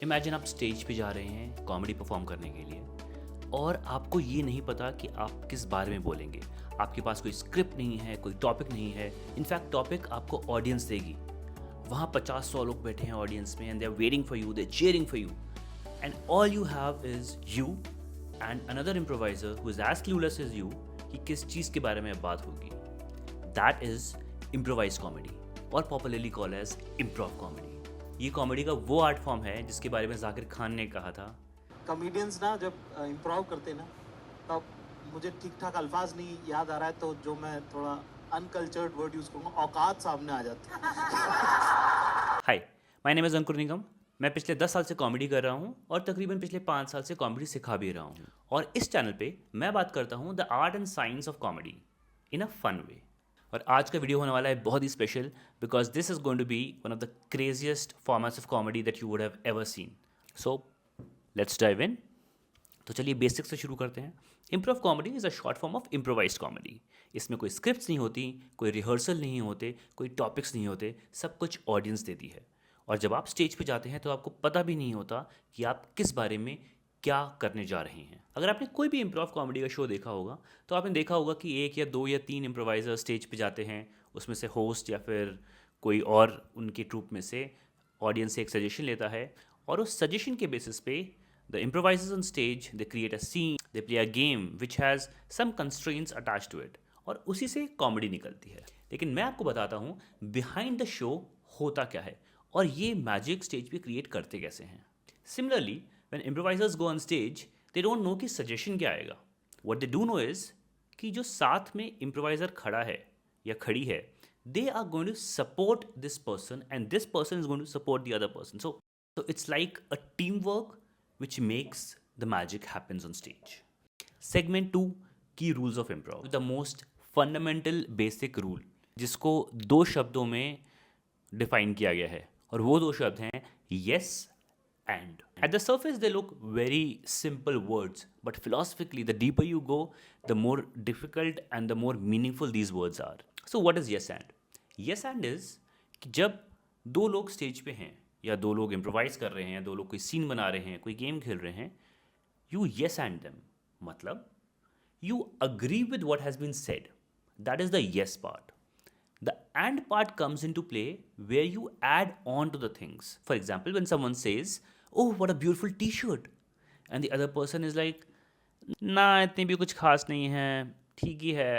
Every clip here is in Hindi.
इमेजिन आप स्टेज पे जा रहे हैं कॉमेडी परफॉर्म करने के लिए और आपको ये नहीं पता कि आप किस बारे में बोलेंगे। आपके पास कोई स्क्रिप्ट नहीं है, कोई टॉपिक नहीं है। इनफैक्ट टॉपिक आपको ऑडियंस देगी। वहाँ 50-100 लोग बैठे हैं ऑडियंस में and they are waiting for you, they are cheering for you and all you have is you and another improviser who is as clueless as you कि किस चीज़ के बारे में बात होगी। दैट इज इम्प्रोवाइज कॉमेडी और popularly called as improv comedy. ये कॉमेडी का वो आर्ट फॉर्म है जिसके बारे में जाकिर खान ने कहा था, कॉमेडियंस ना जब इम्प्रोव करते ना तब मुझे ठीक ठाक अल्फाज नहीं याद आ रहा है, तो जो मैं थोड़ा अनकल्चर्ड वर्ड यूज़ करूँगा, औकात सामने आ जाती है। हाय, माय नेम इज़ अंकुर निगम। मैं पिछले 10 साल से कॉमेडी कर रहा हूँ और तकरीबन पिछले 5 साल से कॉमेडी सिखा भी रहा हूँ। और इस चैनल पे मैं बात करता हूँ the art and science of comedy in a fun way. और आज का वीडियो होने वाला है बहुत ही special because this is going to be one of the craziest formats of comedy that you would have ever seen. So let's dive in. तो चलिए बेसिक से शुरू करते हैं। Improv comedy is a short form of improvised comedy. इसमें कोई स्क्रिप्ट्स नहीं होती, कोई रिहर्सल नहीं होते, कोई टॉपिक्स नहीं होते, सब कुछ ऑडियंस देती है। और जब आप स्टेज पे जाते हैं तो आपको पता भी नहीं होता कि आप किस बारे में क्या करने जा रहे हैं। अगर आपने कोई भी इम्प्रोव कॉमेडी का शो देखा होगा तो आपने देखा होगा कि 1 या 2 या 3 इम्प्रोवाइज़र स्टेज पे जाते हैं, उसमें से होस्ट या फिर कोई और उनकी ट्रूप में से ऑडियंस से एक सजेशन लेता है और उस सजेशन के बेसिस पे the improvisers on stage they create a scene, they play a game which has some constraints attach to it और उसी से कॉमेडी निकलती है। लेकिन मैं आपको बताता हूँ बिहाइंड द शो होता क्या है और ये मैजिक स्टेज पे क्रिएट करते कैसे हैं। Similarly when improvisers go on stage they don't know कि सजेशन क्या आएगा। what they do know is कि जो साथ में improviser खड़ा है या खड़ी है they are going to support this person and this person is going to support the other person, so it's like a teamwork which makes the magic happens on stage. Segment 2, key rules of improv. The most fundamental basic rule जिसको 2 शब्दों में डिफाइन किया गया है और वो 2 शब्द हैं yes and. At the surface they look very simple words, but philosophically the deeper you go the more difficult and the more meaningful these words are. So what is yes and? Yes and is कि जब 2 लोग स्टेज पे हैं या 2 लोग इम्प्रोवाइज कर रहे हैं, 2 लोग कोई सीन बना रहे हैं, कोई गेम खेल रहे हैं, you yes and them, मतलब you agree with what has been said. That is the yes part. The and part comes into play where you add on to the things. For example, when someone says, "Oh, what a beautiful T-shirt," and the other person is like, "Nah, इतनी भी कुछ खास नहीं है, ठीक ही है.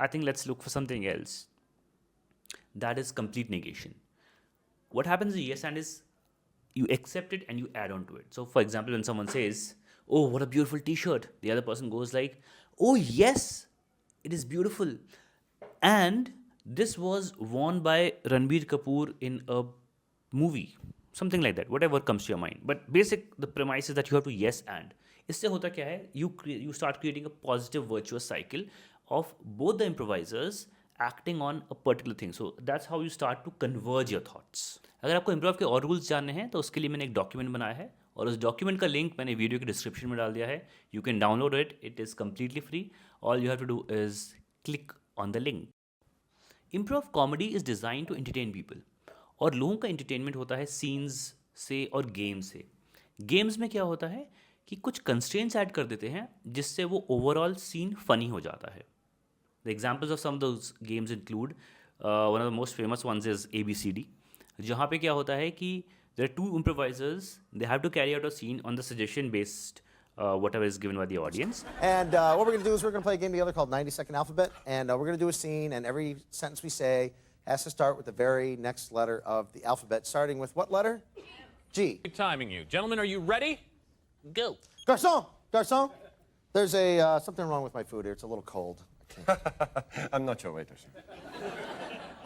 I think let's look for something else." That is complete negation. What happens in yes and is you accept it and you add on to it. So, for example, when someone says, "Oh, what a beautiful T-shirt," the other person goes like, "Oh yes, it is beautiful," and this was worn by Ranbir Kapoor in a movie, something like that, whatever comes to your mind. But the premise is that you have to yes and. इससे होता क्या है, you start creating a positive virtuous cycle of both the improvisers acting on a particular thing. So that's how you start to converge your thoughts. अगर आपको इम्प्रोव के और रूल्स जानने हैं तो उसके लिए मैंने एक डॉक्यूमेंट बनाया है और उस डॉक्यूमेंट का लिंक मैंने वीडियो के डिस्क्रिप्शन में डाल दिया है. You can download it, it is completely free. All you have to do is click on the link. Improv comedy is design to entertain people और लोगों का एंटरटेनमेंट होता है सीन्स से और गेम से. गेम्स में क्या होता है कि कुछ कंस्ट्रेंट्स ऐड कर देते हैं जिससे वो ओवरऑल सीन फनी हो जाता है. The examples of some of those games include one of the most famous ones is ABCD, जहाँ पे क्या होता है कि there are 2 improvisers, they have to carry out a scene on the suggestion based whatever is given by the audience. And what we're going to do is we're going to play a game together called 90-Second Alphabet. And we're going to do a scene, and every sentence we say has to start with the very next letter of the alphabet, starting with what letter? G. Good timing you. Gentlemen, are you ready? Go. Garçon! Garçon! There's something wrong with my food here. It's a little cold. I'm not your waiter, sir.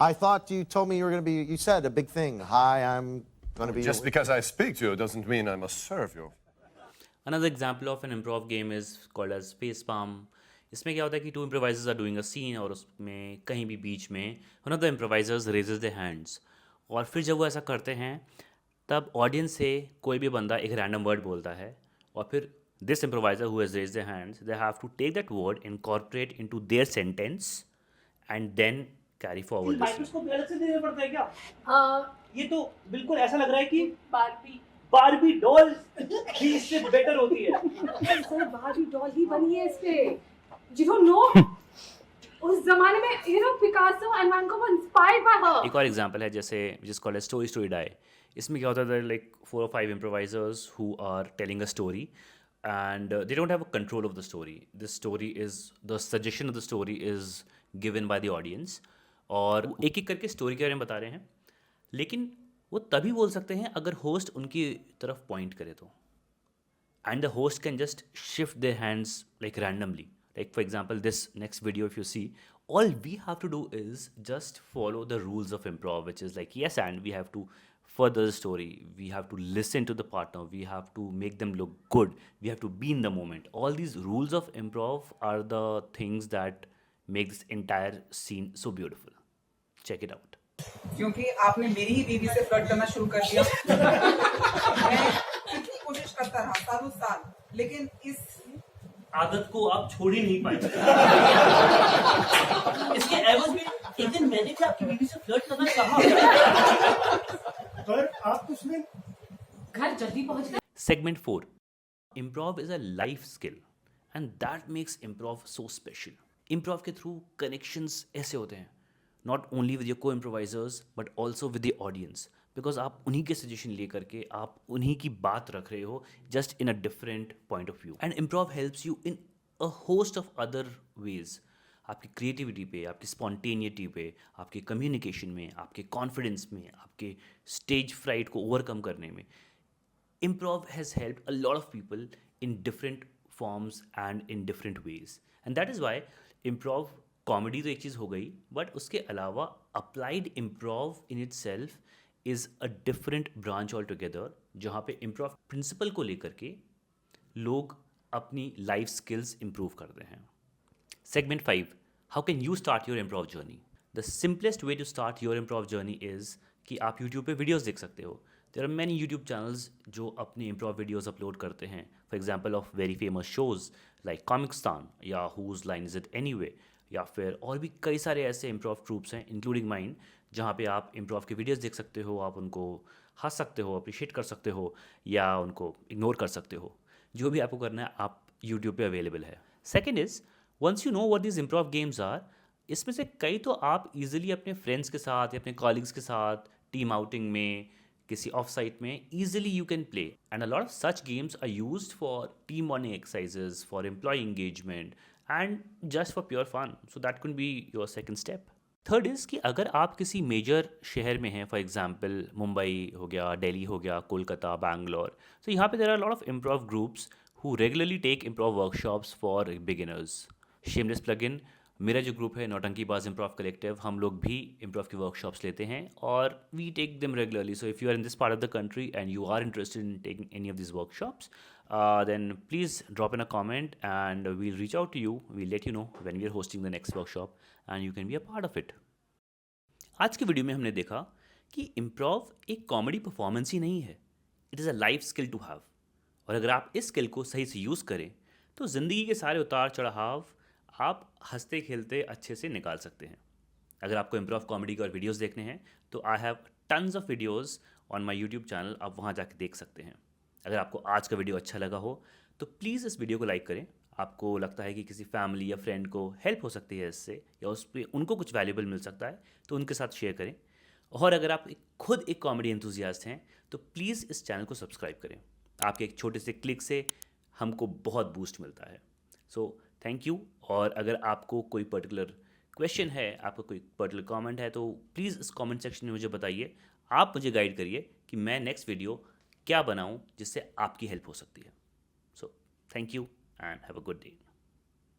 I thought you told me you were going to be, you said a big thing. Hi, I'm going to be... Just because I speak to you doesn't mean I must serve you. Another example of an improv game is called as face palm. इसमें क्या होता है कि 2 improvisers are doing a scene और उसमें कहीं भी बीच में one of the improvisers raises their hands और फिर जब वो ऐसा करते हैं तब ऑडियंस से कोई भी बंदा एक रैंडम वर्ड बोलता है और फिर this improviser who has raised their hands, they have to take that word, incorporate into their sentence and then carry forward the scene. Microscope अलग से देना पड़ता है क्या? ये तो बिल्कुल ऐसा लग रहा है कि बारबी बारबी डॉल भी इससे बेटर होती है। सर बारबी डॉल ही बनी है इससे। You don't know? उस जमाने में Picasso and Van Gogh were inspired by her. एक और एग्जांपल है जैसे जिस कॉल्ड स्टोरी स्टोरी डाई। इसमें क्या होता है, like 4 or 5 improvisers who are telling a story and they don't have a control of the story. The suggestion of the story is given by the audience और एक एक करके स्टोरी के बारे में बता रहे हैं, लेकिन वो तभी बोल सकते हैं अगर होस्ट उनकी तरफ पॉइंट करे तो, and the host can just shift their hands like randomly. Like for example, this next video, if you see, all we have to do is just follow the rules of improv, which is like yes, and we have to further the story, we have to listen to the partner, we have to make them look good, we have to be in the moment. All these rules of improv are the things that make this entire scene so beautiful. Check it out. क्योंकि आपने मेरी ही बीवी से फ्लर्ट करना शुरू कर दिया। मैं कितनी कोशिश करता रहा सालों साल, लेकिन इस आदत को आप छोड़ ही नहीं पाए। इसके एवज में एक दिन मैंने भी आपकी बीवी से फ्लर्ट करना चाहा, पर आप उसने घर जल्दी पहुंच गए। Segment 4. Improv is a life skill and that makes improv so special. Improv के थ्रू connections ऐसे होते हैं, not only with your co-improvisers but also with the audience, because आप उन्हीं के suggestion ले करके आप उन्हीं की बात रख रहे हो just in a different point of view. And improv helps you in a host of other ways. आपकी क्रिएटिविटी पे, आपकी स्पॉन्टेनिटी पे, आपके कम्युनिकेशन में, आपके कॉन्फिडेंस में, आपके स्टेज फ्राइट को ओवरकम करने में। Improv has helped a lot of people in different forms and in different ways. And that is why improv comedy तो एक चीज़ हो गई, बट उसके अलावा applied improv in it self is a different branch all together, जहाँ पे इम्प्रोव प्रिंसिपल को लेकर के लोग अपनी लाइफ स्किल्स इम्प्रूव करते हैं। Segment 5. How can you start your improv journey? The simplest way to start your improv journey is कि आप YouTube पे वीडियोस देख सकते हो। There are many YouTube channels जो अपने improv videos अपलोड करते हैं। For example of very famous shows like Comicstaan या Whose Line Is It Anyway, या फिर और भी कई सारे ऐसे improv ट्रूप्स हैं इंक्लूडिंग माइन, जहाँ पे आप improv के वीडियोस देख सकते हो, आप उनको हंस सकते हो, अप्रिशिएट कर सकते हो या उनको इग्नोर कर सकते हो। जो भी आपको करना है आप YouTube पे अवेलेबल है। Second is once you know what these improv games are, इसमें से कई तो आप इजीली अपने फ्रेंड्स के साथ या अपने कॉलीग्स के साथ टीम आउटिंग में, किसी ऑफ साइट में easily you can play. And a lot of such games are used for team bonding exercises, for employ engagement and just for pure fun. So that can be your second step. Third is कि अगर आप किसी मेजर शहर में हैं, फॉर एग्जाम्पल मुंबई हो गया, दिल्ली हो गया, कोलकाता, बैंगलोर, तो यहाँ पे there are lot of improv groups who regularly take improv workshops for beginners. Shameless plug-in, मेरा जो ग्रुप है नौटंकीबाज इम्प्रोव कलेक्टिव, हम लोग भी इम्प्रोव की वर्कशॉप्स लेते हैं और we take them regularly. So if you are in this part of the country and you are interested in taking any of this workshops, then please drop in a comment and we'll reach out to you. We'll let you know when we are hosting the next workshop and you can be a part of it. आज की वीडियो में हमने देखा कि इम्प्रोव एक कॉमेडी परफॉर्मेंस ही नहीं है, it is a life skill to have. और अगर आप इस स्किल को सही से यूज़ करें तो ज़िंदगी के सारे उतार चढ़ाव आप हंसते खेलते अच्छे से निकाल सकते हैं. अगर आपको इम्प्रोव कॉमेडी के और वीडियोस देखने हैं तो I have tons of videos on my YouTube channel, आप वहाँ जाके देख सकते हैं. अगर आपको आज का वीडियो अच्छा लगा हो तो प्लीज़ इस वीडियो को लाइक करें. आपको लगता है कि किसी फैमिली या फ्रेंड को हेल्प हो सकती है इससे, या उस पर उनको कुछ वैल्यूबल मिल सकता है, तो उनके साथ शेयर करें. और अगर आप खुद एक कॉमेडी एंथुजियास्ट हैं तो प्लीज़ इस चैनल को सब्सक्राइब करें. आपके एक छोटे से क्लिक से हमको बहुत बूस्ट मिलता है. So thank you. और अगर आपको कोई पर्टिकुलर क्वेश्चन है, आपका कोई पर्टिकुलर कमेंट है, तो प्लीज़ इस कमेंट सेक्शन में मुझे बताइए. आप मुझे गाइड करिए कि मैं नेक्स्ट वीडियो क्या बनाऊं जिससे आपकी हेल्प हो सकती है. So thank you and have a good day.